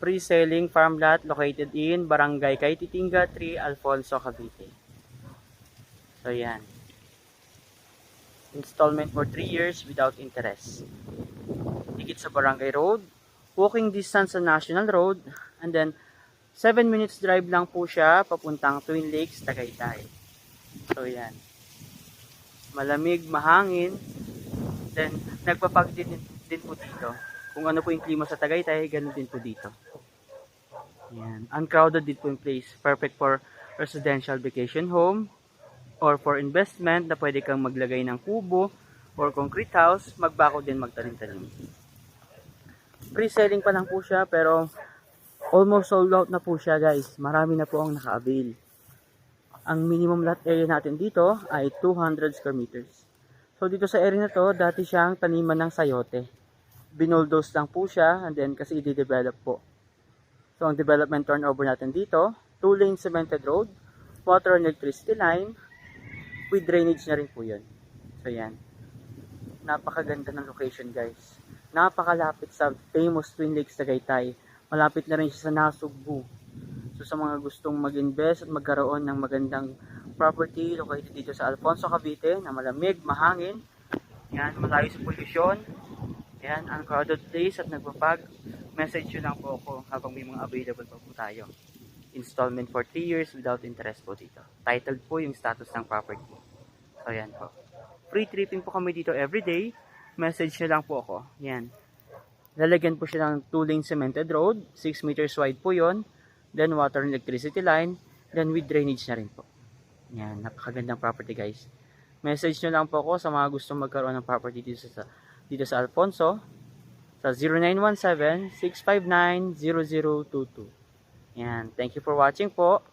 Pre-selling farm lot located in Barangay Kaititinga 3, Alfonso, Cavite. So yan. Installment for 3 years without interest. Dikit sa Barangay Road, walking distance sa National Road, and then 7 minutes drive lang po siya papuntang Twin Lakes, Tagaytay. So yan. Malamig, mahangin, then nagpapag din po dito. Kung ano po yung klima sa Tagaytay, ganun din po dito. Yan. Uncrowded din po yung place. Perfect for residential vacation home or for investment na pwede kang maglagay ng kubo or concrete house, magbako din magtanim-tanim. Pre-selling pa lang po siya pero almost sold out na po siya guys. Marami na po ang naka-avail. Ang minimum lot area natin dito ay 200 square meters. So dito sa area na to, dati siyang taniman ng sayote. Binulldose lang po siya and then kasi i-develop po. So ang development turnover natin dito, 2-lane cemented road, water and electricity line, with drainage na rin po yun. So yan. Napakaganda ng location guys. Napakalapit sa famous Twin Lakes Tagaytay. Malapit na rin siya sa Nasugbu. So sa mga gustong mag-invest at magkaroon ng magandang property located dito sa Alfonso, Cavite na malamig, mahangin, yan, malayo sa pollution, yan, uncrowded place at nagpapag, message nyo lang po ako habang may mga available pa po tayo. Installment for 3 years without interest po dito. Titled po yung status ng property. So yan po. Free tripping po kami dito everyday. Message nyo lang po ako. Yan. Lalagyan po siya ng 2-lane cemented road. 6 meters wide po yon. Then water and electricity line. Then with drainage na rin po. Yan. Napakagandang property guys. Message nyo lang po ako sa mga gustong magkaroon ng property dito sa Alfonso. Sa 0917-659-0022. Yan. Thank you for watching po.